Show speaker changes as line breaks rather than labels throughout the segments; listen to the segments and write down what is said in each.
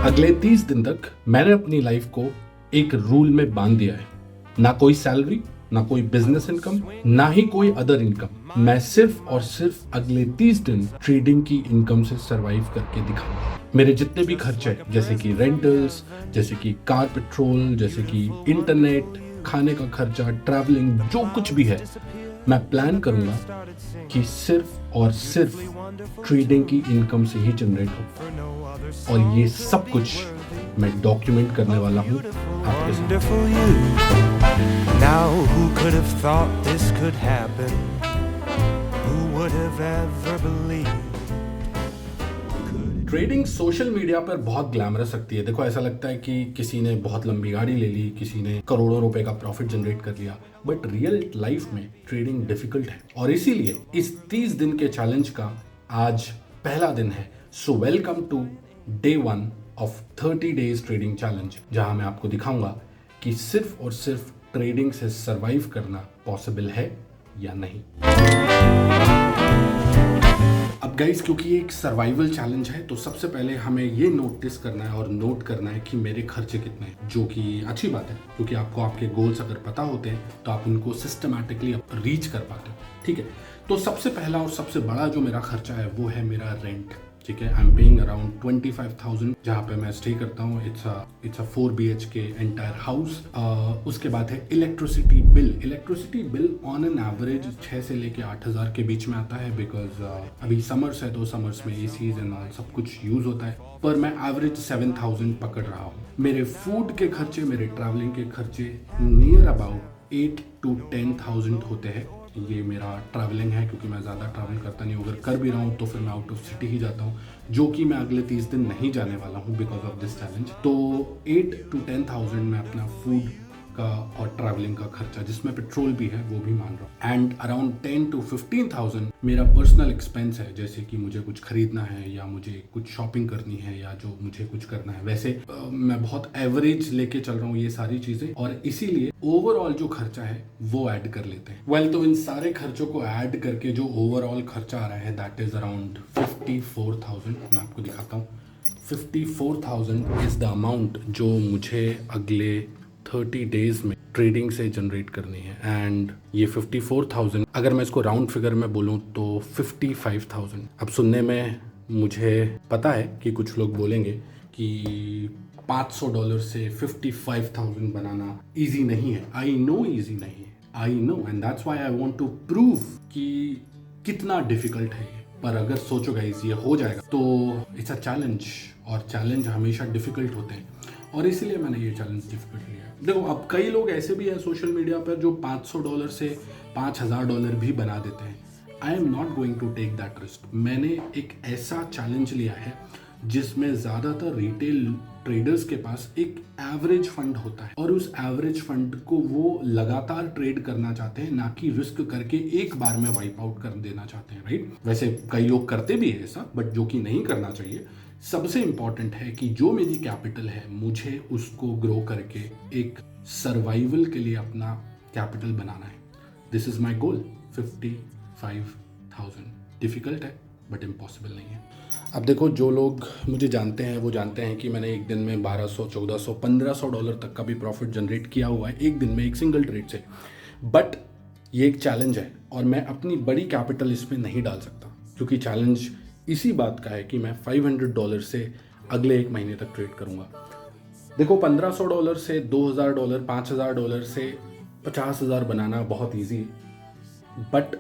अगले 30 दिन तक मैंने अपनी लाइफ को एक रूल में बांध दिया है। ना कोई सैलरी, ना कोई बिजनेस इनकम, ना ही कोई अदर इनकम। मैं सिर्फ और सिर्फ अगले 30 दिन ट्रेडिंग की इनकम से सरवाइव करके दिखाऊंगा। मेरे जितने भी खर्चे जैसे कि रेंटल्स, जैसे कि कार पेट्रोल, जैसे कि इंटरनेट, खाने का खर्चा, ट्रैवलिंग, जो कुछ भी है, मैं प्लान करूंगा कि सिर्फ और सिर्फ ट्रेडिंग की इनकम से ही जनरेट हो, और ये सब कुछ मैं डॉक्यूमेंट करने वाला हूँ आपके साथ।
Now who could have thought this could happen? Who would have ever believed?
Trading social media पर बहुत ग्लैमरस लगती है। देखो, ऐसा लगता है कि किसी ने बहुत लंबी गाड़ी ले ली, किसी ने करोड़ों रुपए का प्रॉफिट जनरेट कर लिया, बट रियल लाइफ में ट्रेडिंग डिफिकल्ट है। और इसीलिए इस 30 दिन के चैलेंज का आज पहला दिन है। So welcome to day 1 of 30 days trading challenge, जहां मैं आपको दिखाऊंगा कि सिर्फ और सिर्फ ट्रेडिंग से सरवाइव करना पॉसिबल है या नहीं। अब गाइस, क्योंकि ये एक सर्वाइवल चैलेंज है, तो सबसे पहले हमें ये नोटिस करना है और नोट करना है कि मेरे खर्चे कितने हैं, जो कि अच्छी बात है, क्योंकि आपको आपके गोल्स अगर पता होते हैं तो आप उनको सिस्टमैटिकली रीच कर पाते हो। ठीक है, तो सबसे पहला और सबसे बड़ा जो मेरा खर्चा है वो है मेरा रेंट। ठीक है, आई एम पेइंग अराउंड 25,000 जहाँ पे मैं स्टे करता हूँ। It's a 4 BHK entire house. उसके बाद है electricity bill. Electricity bill on an average 6 से लेके 8,000 के बीच में आता है, बिकॉज अभी समर्स है तो समर्स में एसीज एंड ऑल सब कुछ यूज होता है, पर मैं एवरेज 7,000 पकड़ रहा हूँ। मेरे फूड के खर्चे, मेरे ट्रैवलिंग के खर्चे नियर अबाउट 8 to 10,000 होते हैं। ये मेरा ट्रैवलिंग है, क्योंकि मैं ज़्यादा ट्रैवल करता नहीं हूँ। अगर कर भी रहा हूँ तो फिर मैं आउट ऑफ सिटी ही जाता हूँ, जो कि मैं अगले 30 दिन नहीं जाने वाला हूँ बिकॉज ऑफ दिस चैलेंज। तो 8 to 10,000 मैं अपना फूड का और ट्रैवलिंग का खर्चा, जिसमें पेट्रोल भी है, वो भी मान रहा हूँ। एंड अराउंड 10 to 15,000 मेरा पर्सनल एक्सपेंस है, जैसे कि मुझे कुछ खरीदना है या मुझे कुछ शॉपिंग करनी है या जो मुझे कुछ करना है। वैसे मैं बहुत एवरेज लेके चल रहा हूँ ये सारी चीजें, और इसीलिए ओवरऑल जो खर्चा है वो ऐड कर लेते हैं। वेल, तो इन सारे खर्चों को ऐड करके जो ओवरऑल खर्चा आ रहा है दैट इज अराउंड 54,000। मैं आपको दिखाता हूँ। 54,000 इज द अमाउंट जो मुझे अगले 30 डेज में ट्रेडिंग से जनरेट करनी है। एंड ये 54,000 अगर मैं इसको राउंड फिगर में बोलूँ तो 55,000। अब सुनने में मुझे पता है कि कुछ लोग बोलेंगे कि $500 से 55,000 बनाना इजी नहीं है। आई नो इजी नहीं है, I know, and that's why I want to prove कि कितना डिफिकल्ट है ये। पर अगर सोचो गाइस, ये हो जाएगा तो इट्स अ चैलेंज, और चैलेंज हमेशा डिफिकल्ट होते हैं, और इसीलिए मैंने ये चैलेंज डिफिकल्ट लिया। देखो, अब कई लोग ऐसे भी हैं सोशल मीडिया पर जो $500 से $5,000 भी बना देते हैं। I am not going to take that risk. मैंने एक ऐसा चैलेंज लिया है जिसमें ज़्यादातर रिटेल ट्रेडर्स के पास एक एवरेज फंड होता है, और उस एवरेज फंड को वो लगातार ट्रेड करना चाहते हैं, ना कि रिस्क करके एक बार में वाइप आउट कर देना चाहते हैं। राइट, वैसे कई लोग करते भी है ऐसा, बट जो कि नहीं करना चाहिए। सबसे इंपॉर्टेंट है कि जो मेरी कैपिटल है, मुझे उसको ग्रो करके एक सर्वाइवल के लिए अपना कैपिटल बनाना है। This is my goal, 55,000। Difficult है बट इम्पॉसिबल नहीं है। अब देखो, जो लोग मुझे जानते हैं वो जानते हैं कि मैंने एक दिन में $1,200, $1,400, $1,500 तक का भी प्रॉफिट जनरेट किया हुआ है एक दिन में, एक सिंगल ट्रेड से। बट ये एक चैलेंज है, और मैं अपनी बड़ी कैपिटल इसमें नहीं डाल सकता, क्योंकि चैलेंज इसी बात का है कि मैं $500 से अगले 1 महीने तक ट्रेड करूंगा। देखो, $1,500 से $2,000, $5,000 से $50,000 बनाना बहुत इजी है, बट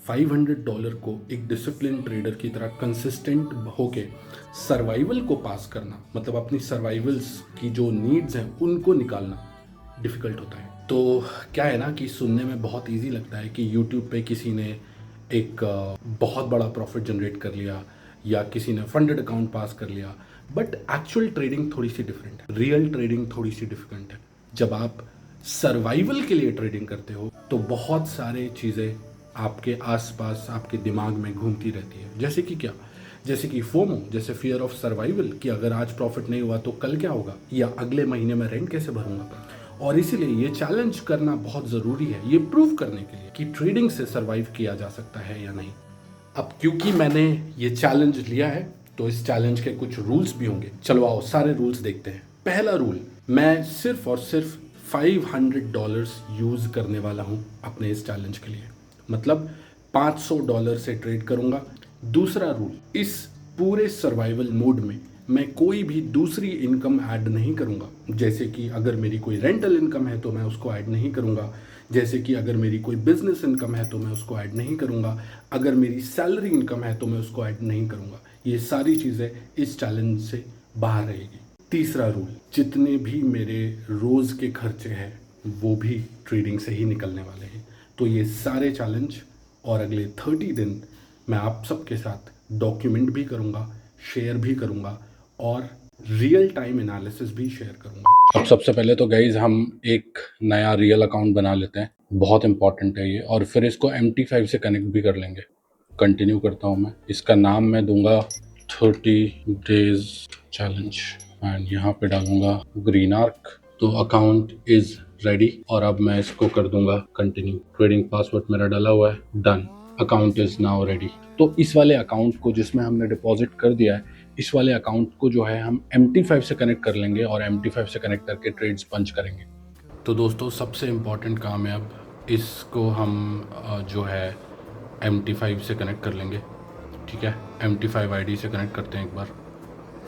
$500 को एक डिसिप्लिन ट्रेडर की तरह कंसिस्टेंट होके सर्वाइवल को पास करना, मतलब अपनी सर्वाइवल्स की जो नीड्स हैं उनको निकालना डिफिकल्ट होता है। तो क्या है ना कि सुनने में बहुत इजी लगता है कि यूट्यूब पे किसी ने एक बहुत बड़ा प्रॉफिट जनरेट कर लिया, या किसी ने फंडेड अकाउंट पास कर लिया, बट एक्चुअल ट्रेडिंग थोड़ी सी डिफरेंट है। रियल ट्रेडिंग थोड़ी सी डिफिकल्ट है। जब आप सर्वाइवल के लिए ट्रेडिंग करते हो तो बहुत सारे चीज़ें आपके आसपास, आपके दिमाग में घूमती रहती है। जैसे कि क्या? जैसे कि फोमो, जैसे फियर ऑफ सर्वाइवल, कि अगर आज प्रॉफिट नहीं हुआ तो कल क्या होगा, या अगले महीने में रेंट कैसे भरूंगा। और इसीलिए ये चैलेंज करना बहुत ज़रूरी है, ये प्रूव करने के लिए कि ट्रेडिंग से सर्वाइव किया जा सकता है या नहीं। अब क्योंकि मैंने ये चैलेंज लिया है, तो इस चैलेंज के कुछ रूल्स भी होंगे। चलो आओ सारे रूल्स देखते हैं। पहला रूल, मैं सिर्फ और सिर्फ $500 यूज़ करने वाला हूँ अपने इस चैलेंज के लिए, मतलब $500 से ट्रेड करूँगा। दूसरा रूल, इस पूरे सर्वाइवल मोड में मैं कोई भी दूसरी इनकम ऐड नहीं करूँगा। जैसे कि अगर मेरी कोई रेंटल इनकम है तो मैं उसको ऐड नहीं करूँगा, जैसे कि अगर मेरी कोई बिजनेस इनकम है तो मैं उसको ऐड नहीं करूँगा, अगर मेरी सैलरी इनकम है तो मैं उसको ऐड नहीं करूँगा। ये सारी चीज़ें इस चैलेंज से बाहर रहेगी। तीसरा रूल, जितने भी मेरे रोज़ के खर्चे हैं वो भी ट्रेडिंग से ही निकलने वाले हैं। तो ये सारे चैलेंज और अगले 30 दिन मैं आप सबके साथ डॉक्यूमेंट भी करूँगा, शेयर भी करूँगा और रियल टाइम एनालिसिस भी शेयर करूँगा। अब सबसे पहले तो गाइज हम एक नया रियल अकाउंट बना लेते हैं, बहुत इंपॉर्टेंट है ये, और फिर इसको MT5 से कनेक्ट भी कर लेंगे। कंटिन्यू करता हूँ मैं। इसका नाम मैं दूंगा 30 डेज चैलेंज एंड यहाँ पे डालूंगा ग्रीन आर्क। तो अकाउंट इज रेडी और अब मैं इसको कर दूंगा कंटिन्यू। ट्रेडिंग पासवर्ड मेरा डाला हुआ है, done. Account is now ready. तो इस वाले अकाउंट को जिसमें हमने डिपॉजिट कर दिया है, इस वाले अकाउंट को जो है हम MT5 से कनेक्ट कर लेंगे और MT5 से कनेक्ट करके ट्रेड्स पंच करेंगे। तो दोस्तों सबसे इम्पॉर्टेंट काम है अब इसको हम जो है MT5 से कनेक्ट कर लेंगे। ठीक है, MT5 ID से कनेक्ट करते हैं एक बार,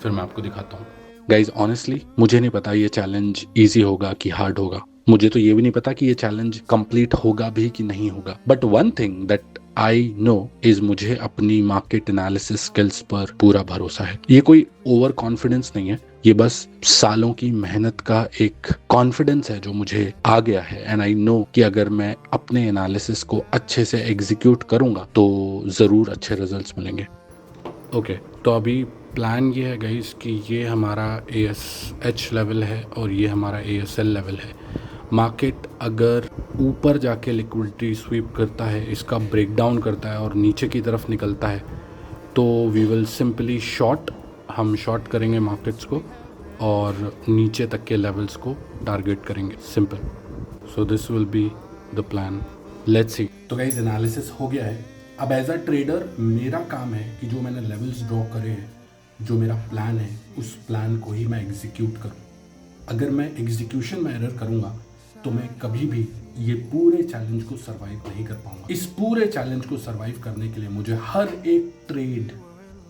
फिर मैं आपको दिखाता हूँ। गाइज ऑनेस्टली मुझे नहीं पता ये चैलेंज इजी होगा कि हार्ड होगा। मुझे तो ये भी नहीं पता कि ये चैलेंज कंप्लीट होगा भी कि नहीं होगा। But one thing that I know is, मुझे अपनी मार्केट एनालिसिस स्किल्स पर पूरा भरोसा है। ये कोई ओवर कॉन्फिडेंस नहीं है, ये बस सालों की मेहनत का एक कॉन्फिडेंस है जो मुझे आ गया है। एंड आई नो कि अगर मैं अपने एनालिसिस को अच्छे से एग्जीक्यूट करूंगा तो जरूर अच्छे रिजल्ट्स मिलेंगे। ओके, तो अभी प्लान ये है गाइस कि ये हमारा ASH लेवल है और ये हमारा ASL लेवल है। मार्केट अगर ऊपर जाके लिक्विडिटी स्वीप करता है, इसका ब्रेकडाउन करता है और नीचे की तरफ निकलता है, तो वी विल सिंपली शॉर्ट, हम शॉर्ट करेंगे मार्केट्स को और नीचे तक के लेवल्स को टारगेट करेंगे। Simple. So this will be the plan, let's see. तो गाइस एनालिसिस हो गया है। अब एज अ ट्रेडर मेरा काम है कि जो मैंने लेवल्स ड्रॉ करे हैं, जो मेरा प्लान है, उस प्लान को ही मैं एग्जीक्यूट करूँ। अगर मैं एग्जीक्यूशन में एरर करूँगा तो मैं कभी भी ये पूरे चैलेंज को सरवाइव नहीं कर पाऊंगा। इस पूरे चैलेंज को सरवाइव करने के लिए मुझे हर एक ट्रेड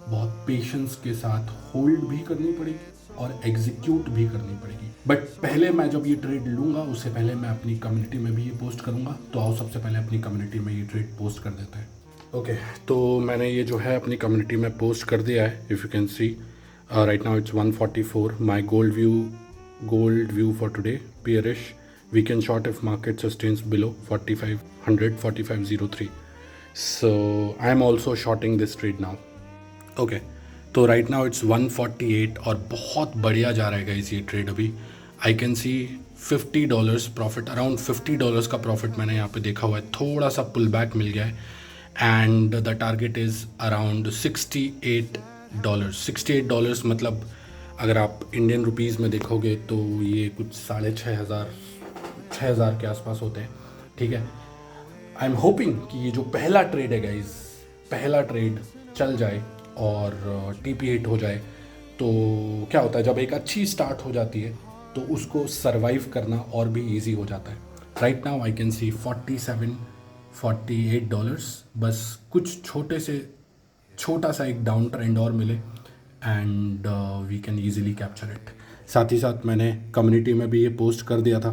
बहुत पेशेंस के साथ होल्ड भी करनी पड़ेगी और एग्जीक्यूट भी करनी पड़ेगी। बट पहले मैं जब ये ट्रेड लूँगा उससे पहले मैं अपनी कम्युनिटी में भी ये पोस्ट करूँगा। तो आओ सबसे पहले अपनी कम्युनिटी में ये ट्रेड पोस्ट कर देते हैं। ओके, तो मैंने ये जो है अपनी कम्युनिटी में पोस्ट कर दिया है। If you can see right now it's 144। My gold view for today, bearish, weekend short if market sustains below 4500, 4503. So I am also shorting this trade now. Okay, तो right now it's 148 और बहुत बढ़िया जा रहा है guys ये trade. अभी I can see $50 profit, around $50 का प्रॉफिट मैंने यहाँ पे देखा हुआ है। थोड़ा सा पुल बैक मिल गया है and the target is around $68। मतलब अगर आप इंडियन रुपीज़ में देखोगे तो ये कुछ 6,500 के आसपास होते हैं। ठीक है, आई एम होपिंग कि ये जो पहला ट्रेड है गाइज, पहला ट्रेड चल जाए और TP हिट हो जाए। तो क्या होता है, जब एक अच्छी स्टार्ट हो जाती है तो उसको सरवाइव करना और भी इजी हो जाता है। Right now I can see $47-48। बस कुछ छोटा सा एक डाउन ट्रेंड और मिले and we can easily capture it. साथ ही साथ मैंने कम्युनिटी में भी ये पोस्ट कर दिया था,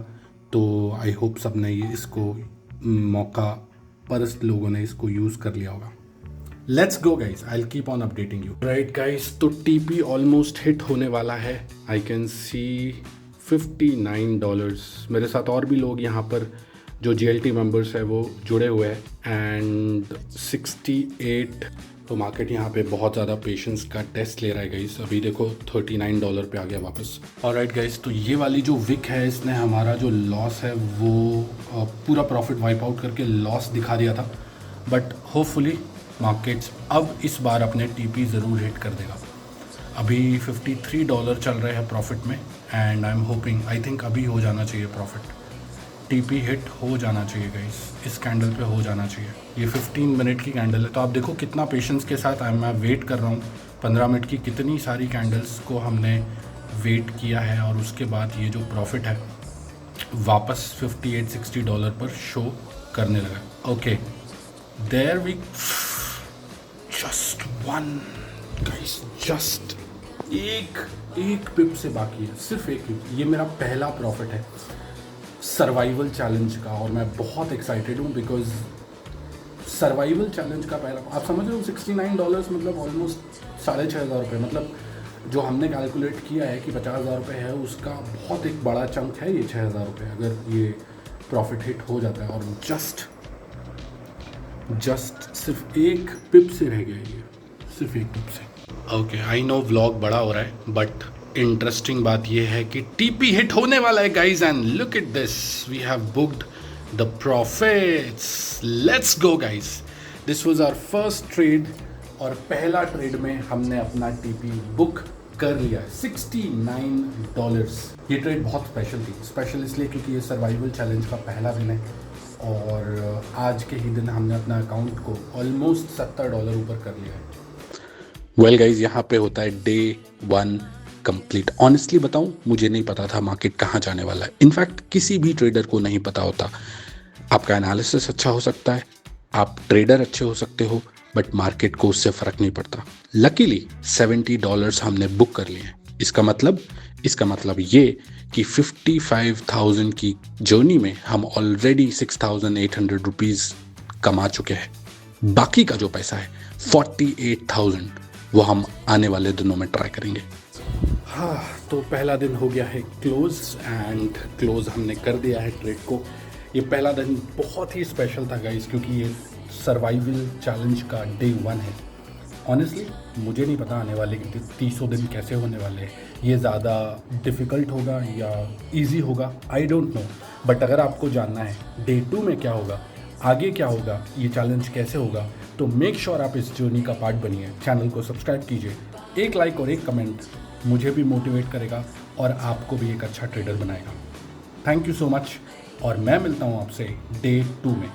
तो आई होप सब ने ये इसको मौका परस्त लोगों ने इसको यूज़ कर लिया होगा। Let's go guys, I will keep on updating you. Right guys, तो TP ऑलमोस्ट हिट होने वाला है। I can see $59। मेरे साथ और भी लोग यहाँ पर जो GLT मेंबर्स है वो जुड़े हुए हैं एंड 68। तो मार्केट यहाँ पे बहुत ज़्यादा पेशेंस का टेस्ट ले रहा है गाइस। अभी देखो $39 पे आ गया वापस। और राइट गाइस, तो ये वाली जो विक है इसने हमारा जो लॉस है वो पूरा प्रॉफिट वाइप आउट करके लॉस दिखा दिया था। बट होपफुली मार्केट्स अब इस बार अपने TP ज़रूर हिट कर देगा। अभी $53 चल रहे हैं प्रॉफिट में and I am hoping, I think अभी हो जाना चाहिए प्रॉफिट। TP हिट हो जाना चाहिए गाइस, इस कैंडल पे हो जाना चाहिए। ये 15 मिनट की कैंडल है, तो आप देखो कितना पेशेंस के साथ मैं वेट कर रहा हूँ 15 मिनट की कितनी सारी कैंडल्स को हमने वेट किया है और उसके बाद ये जो प्रॉफिट है वापस $58-60 पर शो करने लगा। Okay, there we just one guys, just एक पिप से बाकी है, सिर्फ एक पिप। ये मेरा पहला प्रॉफिट है सर्वाइवल चैलेंज का और मैं बहुत एक्साइटेड हूँ बिकॉज सर्वाइवल चैलेंज का पहला, आप समझ रहे हो, $69 मतलब ऑलमोस्ट $6,500, मतलब जो हमने कैलकुलेट किया है कि $50,000 है, उसका बहुत एक बड़ा चंक है ये $6,000 अगर ये प्रॉफिट हिट हो जाता है। और जस्ट सिर्फ एक पिप से रह गया ये, सिर्फ एक पिप से। ओके, आई नो व्लॉग बड़ा हो रहा है बट इंटरेस्टिंग बात ये है कि टीपी हिट होने वाला है guys and look at this, we have booked the profits. Let's go guys, this was our first trade और पहला ट्रेड में हमने अपना टीपी बुक कर लिया है $69। ये ट्रेड बहुत स्पेशल थी, स्पेशल इसलिए क्योंकि ये सर्वाइवल चैलेंज का पहला दिन है और आज के ही दिन हमने अपना अकाउंट को ऑलमोस्ट $70 ऊपर कर लिया है। वेल गाइज, यहाँ पे होता है डे 1 कंप्लीट। ऑनेस्टली बताऊँ, मुझे नहीं पता था मार्केट कहाँ जाने वाला है। इनफैक्ट किसी भी ट्रेडर को नहीं पता होता। आपका एनालिसिस अच्छा हो सकता है, आप ट्रेडर अच्छे हो सकते हो, बट मार्केट को उससे फ़र्क नहीं पड़ता। लकीली $70 हमने बुक कर लिए हैं। इसका मतलब ये कि 55,000 की जर्नी में हम ऑलरेडी 6,800 रुपीज़ कमा चुके हैं। बाकी का जो पैसा है 48,000 वो हम आने वाले दिनों में ट्राई करेंगे। हाँ, तो पहला दिन हो गया है क्लोज हमने कर दिया है ट्रेड को। ये पहला दिन बहुत ही स्पेशल था गाइस क्योंकि ये सर्वाइवल चैलेंज का डे 1 है। ऑनेस्टली मुझे नहीं पता आने वाले 300 दिन कैसे होने वाले हैं, ये ज़्यादा डिफ़िकल्ट होगा या इजी होगा, आई डोंट नो। बट अगर आपको जानना है डे 2 में क्या होगा, आगे क्या होगा, ये चैलेंज कैसे होगा, तो मेक श्योर आप इस जर्नी का पार्ट बनिए। चैनल को सब्सक्राइब कीजिए, एक लाइक और एक कमेंट मुझे भी मोटिवेट करेगा और आपको भी एक अच्छा ट्रेडर बनाएगा। थैंक यू सो मच और मैं मिलता हूँ आपसे डे 2 में।